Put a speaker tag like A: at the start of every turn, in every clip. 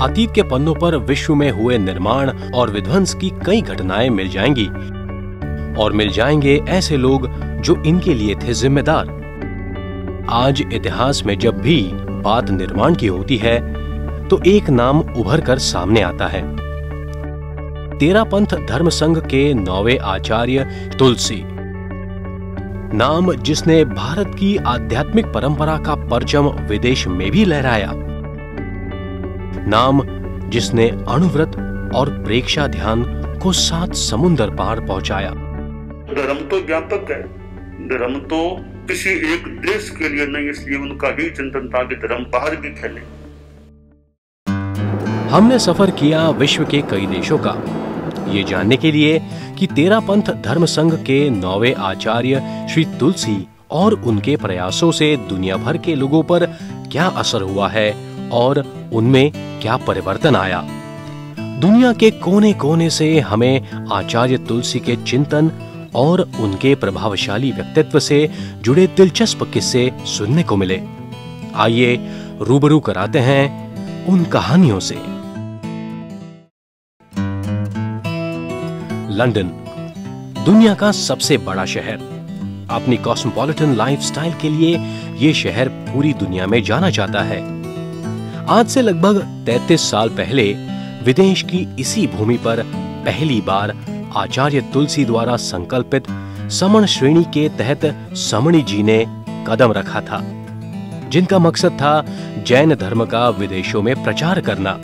A: अतीत के पन्नों पर विश्व में हुए निर्माण और विध्वंस की कई घटनाएं मिल जाएंगी और मिल जाएंगे ऐसे लोग जो इनके लिए थे जिम्मेदार। आज इतिहास में जब भी बात निर्माण की होती है तो एक नाम उभर कर सामने आता है। तेरापंथ धर्म संघ के 9वें आचार्य तुलसी, नाम जिसने भारत की आध्यात्मिक परंपरा का परचम विदेश में भी लहराया, नाम जिसने अणुव्रत और प्रेक्षा ध्यान को 7 समुंदर पार पहुंचाया।
B: धर्म तो व्यापक है, धर्म तो किसी एक देश के लिए नहीं, इसलिए उनका ही चिंतन था कि धर्म बाहर भी फैले।
A: हमने सफर किया विश्व के कई देशों का, ये जानने के लिए कि तेरापंथ धर्म संघ के 9वें आचार्य श्री तुलसी और उनके प्रयासों से दुनिया भर के लोगों पर क्या असर हुआ है और उनमें क्या परिवर्तन आया। दुनिया के कोने कोने से हमें आचार्य तुलसी के चिंतन और उनके प्रभावशाली व्यक्तित्व से जुड़े दिलचस्प किस्से सुनने को मिले। आइए रूबरू कराते हैं उन कहानियों से। लंदन, दुनिया का सबसे बड़ा शहर, अपनी कॉस्मोपॉलिटन लाइफस्टाइल के लिए ये शहर पूरी दुनिया में जाना जाता है। आज से लगभग 33 साल पहले विदेश की इसी भूमि पर पहली बार आचार्य तुलसी द्वारा संकल्पित समण श्रेणी के तहत समणी जी ने कदम रखा था, जिनका मकसद था जैन धर्म का विदेशों में प्रचार करना।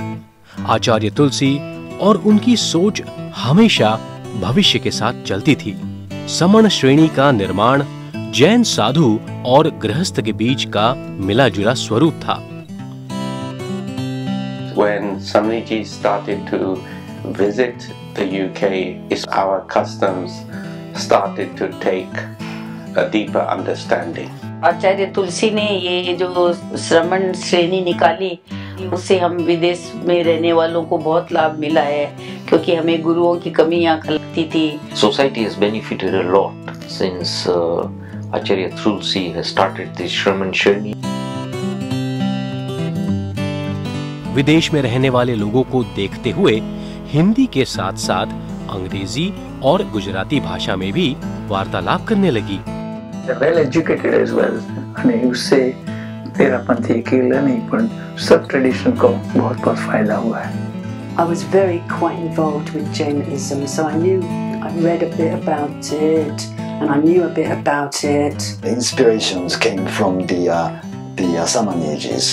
A: आचार्य तुलसी और उनकी सोच हमेशा भविष्य के साथ चलती थी। समण श्रेणी का निर्माण जैन साधु और गृहस्थ के बीच का मिला जुला स्वरूप था।
C: When Samniji started to visit the UK, our customs started to take a deeper understanding.
D: आचार्य तुलसी ने ये जो श्रमण श्रेणी निकाली, उससे हम विदेश में रहने वालों को बहुत लाभ मिला है, क्योंकि हमें गुरुओं की कमी यहाँ खलती थी।
E: Society has benefited a lot since Acharya Tulsi has started this Shraman Shreni.
A: विदेश में रहने वाले लोगों को देखते हुए हिंदी के साथ साथ अंग्रेजी और गुजराती भाषा में भी वार्तालाप करने लगी।
F: Well educated as well, અને उससे तेरापंथी की लर्निंग पर सब ट्रेडिशन को बहुत फायदा हुआ है।
G: I was very quite involved with Jainism, so I read a bit about it, and I knew a bit about it.
H: The inspirations came from the Samanijis.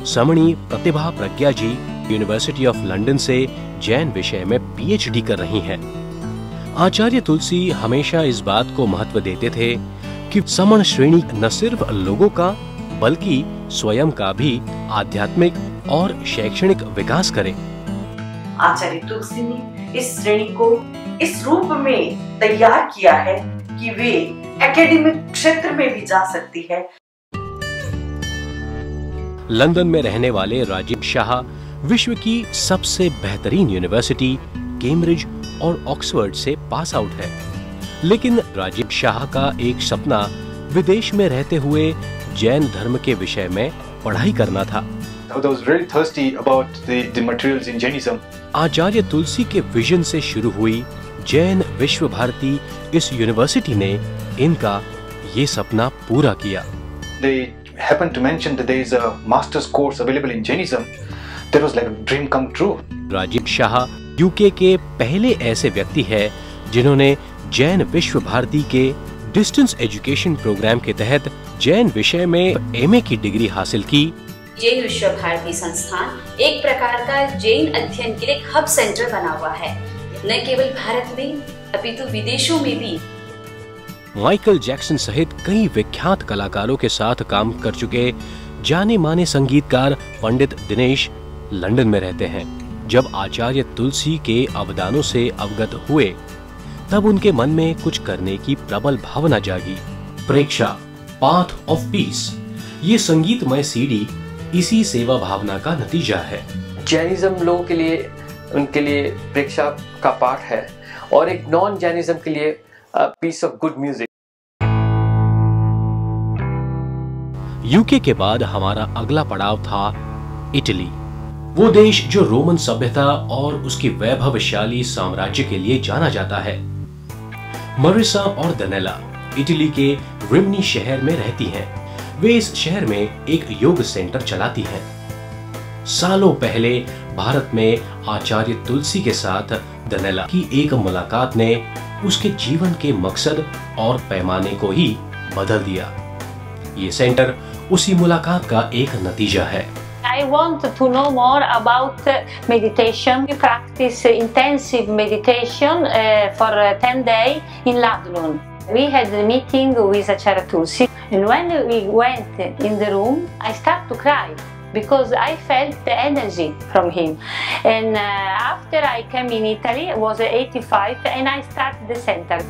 A: समणी प्रतिभा प्रज्ञा जी यूनिवर्सिटी ऑफ लंदन से जैन विषय में PhD कर रही हैं। आचार्य तुलसी हमेशा इस बात को महत्व देते थे कि समण श्रेणी न सिर्फ लोगों का बल्कि स्वयं का भी आध्यात्मिक और शैक्षणिक विकास करे।
I: आचार्य तुलसी ने इस श्रेणी को इस रूप में तैयार किया है कि वे एकेडमिक क्षेत्र में भी जा सकती है।
A: लंदन में रहने वाले राजीव शाह विश्व की सबसे बेहतरीन यूनिवर्सिटी कैम्ब्रिज और ऑक्सफोर्ड से पास आउट है, लेकिन राजीव शाह का एक सपना विदेश में रहते हुए जैन धर्म के विषय में पढ़ाई करना था। आचार्य तुलसी के विजन से शुरू हुई जैन विश्व भारती इस यूनिवर्सिटी ने इनका ये सपना पूरा किया।
J: Happened to mention that there is a master's course available in Jainism. That was like a dream come true.
A: Rajiv Shah UK के पहले ऐसे व्यक्ति है जिन्होंने जैन विश्व भारती के डिस्टेंस एजुकेशन प्रोग्राम के तहत जैन विषय में एमए की डिग्री हासिल की।
K: जैन विश्व भारती संस्थान एक प्रकार का जैन अध्ययन के लिए हब सेंटर बना हुआ है, न केवल भारत में अपितु विदेशों में भी।
A: माइकल जैक्सन सहित कई विख्यात कलाकारों के साथ काम कर चुके जाने माने संगीतकार पंडित दिनेश लंदन में रहते हैं। जब आचार्य तुलसी के अवदानों से अवगत हुए तब उनके मन में कुछ करने की प्रबल भावना जागी। प्रेक्षा पाथ ऑफ पीस, ये संगीतमय सीडी इसी सेवा भावना का नतीजा है।
L: जैनिज्म लोगों के लिए उनके लिए प्रेक्षा का पाठ है और एक नॉन जैनिज्म के लिए piece of good music.
A: UK के बाद हमारा अगला पड़ाव था इटली। वो देश जो रोमन सभ्यता और उसकी वैभवशाली साम्राज्य के लिए जाना जाता है। मरिसा और दनेला इटली के रिमनी शहर में रहती हैं। वे इस शहर में एक योग सेंटर चलाती हैं। सालों पहले भारत में आचार्य तुलसी के साथ दनेला की एक मुलाकात ने उसके जीवन के मकसद और पैमाने को ही बदल दिया। ये सेंटर उसी मुलाकात का एक नतीजा है।
M: I want to know more about meditation. We practice intensive meditation for 10 days in Ladlun. We had a meeting with Acharya Tulsi, and when we went in the room, I started to cry because I felt the energy from him. And after I came in Italy, I was 85, and I started the center.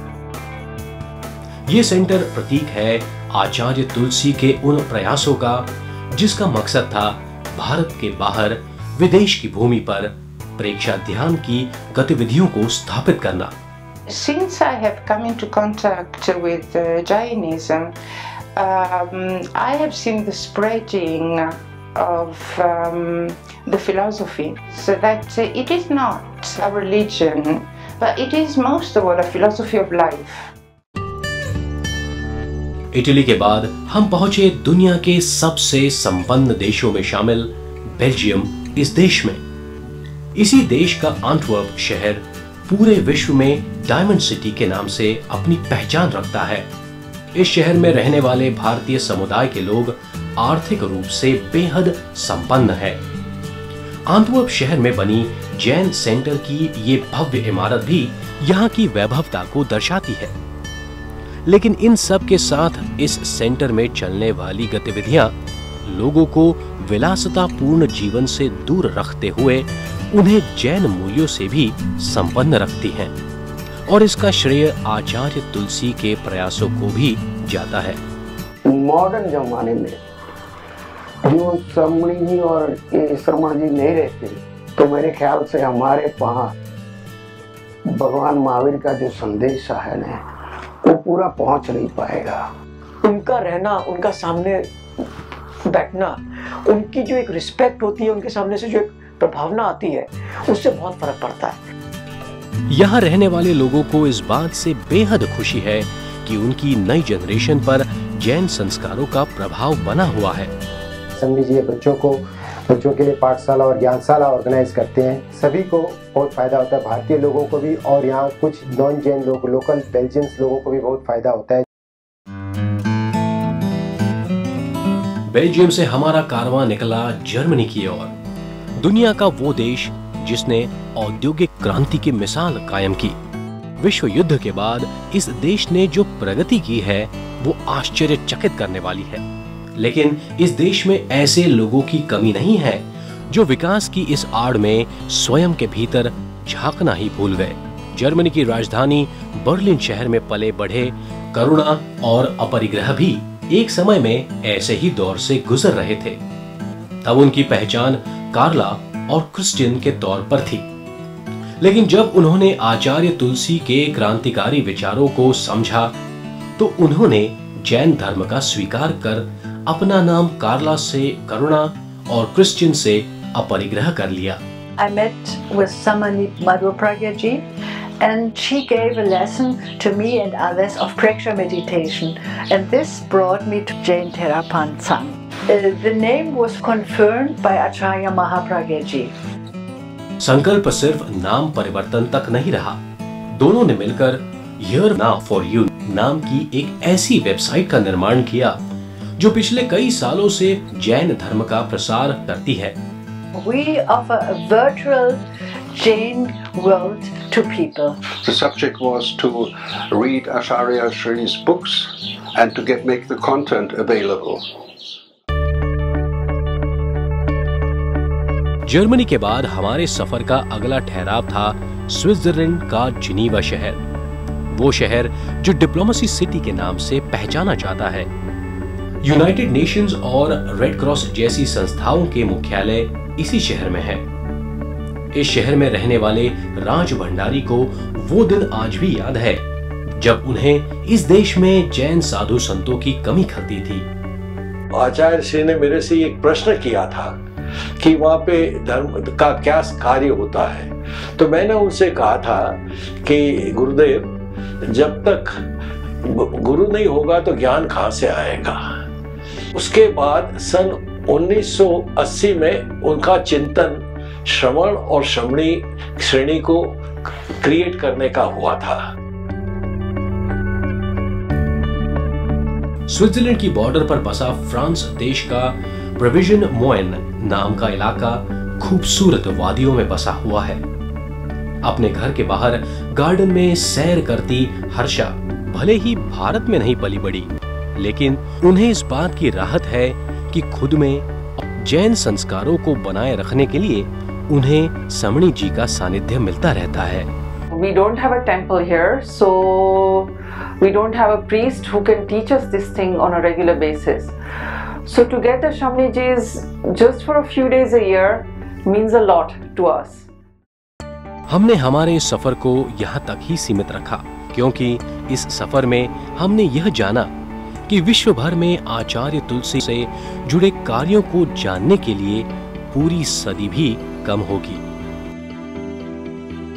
A: ये centre प्रतीक है आचार्य तुलसी के उन प्रयासों का जिसका मकसद था भारत के बाहर विदेश की भूमि पर प्रेक्षा ध्यान की गतिविधियों को स्थापित करना।
N: Since I have come into contact with Jainism, I have seen the spreading of the philosophy, so that it is not a religion, but it is most of all a philosophy of life.
A: Italy के बाद हम पहुंचे दुनिया के सबसे संपन्न देशों में शामिल बेल्जियम इस देश में। इसी देश का एंटवर्प शहर पूरे विश्व में डायमंड सिटी के नाम से अपनी पहचान रखता है। इस शहर में रहने वाले भारतीय समुदाय के लोग आर्थिक रूप से बेहद संपन्न है। एंटवर्प शहर में बनी जैन सेंटर की ये भव्य इमारत भी यहाँ की वैभवता को दर्शाती है। लेकिन इन सब के साथ इस सेंटर में चलने वाली गतिविधियां लोगों को विलासितापूर्ण जीवन से दूर रखते हुए उन्हें जैन मूल्यों से भी संपन्न रखती हैं, और इसका श्रेय आचार्य तुलसी के प्रयासों को भी जाता है।
O: मॉडर्न जमाने में जो श्रमणी जी और श्रमण जी नहीं रहते, तो मेरे ख्याल से हमारे पास भगवान महावीर का जो संदेश है ना, वो पूरा पहुंच नहीं पाएगा।
P: उनका रहना, उनका सामने बैठना, उनकी जो एक रिस्पेक्ट होती है, उनके सामने से जो एक प्रभावना आती है, उससे बहुत फर्क पड़ता है।
A: यहाँ रहने वाले लोगों को इस बात से बेहद खुशी है कि उनकी नई जनरेशन पर जैन संस्कारों का प्रभाव बना हुआ है।
Q: संघ जी बच्चों के लिए पाठशाला और ज्ञानशाला ऑर्गेनाइज करते हैं। सभी को बहुत फायदा होता है, भारतीय लोगों को भी, और यहाँ कुछ नॉन जैन लोग, लोकल बेल्जियंस लोगों को भी बहुत फायदा होता है।
A: बेल्जियम से हमारा कारवां निकला जर्मनी की ओर। दुनिया का वो देश जिसने औद्योगिक क्रांति की मिसाल कायम की। विश्व युद्ध के बाद इस देश ने जो प्रगति की है वो आश्चर्यचकित करने वाली है। लेकिन इस देश में ऐसे लोगों की कमी नहीं है जो विकास की इस आड़ में स्वयं के भीतर झांकना ही भूल गए। जर्मनी की राजधानी बर्लिन शहर में पले बढ़े करुणा और अपरिग्रह भी एक समय में ऐसे ही दौर से गुजर रहे थे। तब उनकी पहचान कार्ला और क्रिश्चियन के तौर पर थी, लेकिन जब उन्होंने आचार्य तुलसी के क्रांतिकारी विचारों को समझा तो उन्होंने जैन धर्म का स्वीकार कर अपना नाम कार्ला से करुणा और क्रिश्चियन से अपरिग्रह कर लिया।
G: I met with Samani Madhurpragyaji, and she gave a lesson to me and others of Preksha meditation, and this brought me to Jain Therapan Sangh. The name was confirmed by Acharya Mahapragyaji.
A: संकल्प सिर्फ नाम परिवर्तन तक नहीं रहा, दोनों ने मिलकर Here Now for You नाम की एक ऐसी वेबसाइट का निर्माण किया जो पिछले कई सालों से जैन धर्म का प्रसार करती है।
G: We offer a virtual Jain world to people.
R: The subject was to read Acharya Shri's books and to make the content available.
A: Germany के बाद हमारे सफर का अगला ठहराव था स्विट्जरलैंड का जिनीवा शहर। वो शहर जो डिप्लोमेसी सिटी के नाम से पहचाना जाता है। यूनाइटेड नेशंस और रेड क्रॉस जैसी संस्थाओं के मुख्यालय इसी शहर में है। इस शहर में रहने वाले राज भंडारी को वो दिन आज भी याद है जब उन्हें इस देश में जैन साधु संतों की कमी खलती थी।
S: आचार्य श्री ने मेरे से एक प्रश्न किया था कि वहाँ पे धर्म का क्या कार्य होता है। तो मैंने उनसे कहा था कि गुरुदेव, जब तक गुरु नहीं होगा तो ज्ञान कहाँ से आएगा। उसके बाद सन 1980 में उनका चिंतन श्रवण और श्रमणी श्रेणी को क्रिएट करने का हुआ था।
A: स्विट्जरलैंड की बॉर्डर पर बसा फ्रांस देश का प्रोविजन मोएन नाम का इलाका खूबसूरत वादियों में बसा हुआ है। अपने घर के बाहर गार्डन में सैर करती हर्षा भले ही भारत में नहीं पली बड़ी, लेकिन उन्हें इस बात की राहत है कि खुद में जैन संस्कारों को बनाए रखने के लिए उन्हें समणी जी का सानिध्य मिलता रहता है।
T: We don't have a temple here, so we don't have a priest who can teach us this thing on a regular basis. So to get the Shamnijis just for a few days a year means a lot to us.
A: हमने हमारे सफर को यहाँ तक ही सीमित रखा, क्योंकि इस सफर में हमने यह जाना कि विश्व भर में आचार्य तुलसी से जुड़े कार्यों को जानने के लिए पूरी सदी भी कम होगी।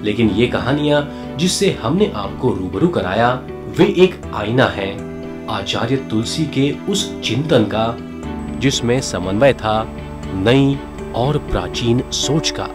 A: लेकिन ये कहानियां जिससे हमने आपको रूबरू कराया, वे एक आईना है आचार्य तुलसी के उस चिंतन का जिसमें समन्वय था नई और प्राचीन सोच का।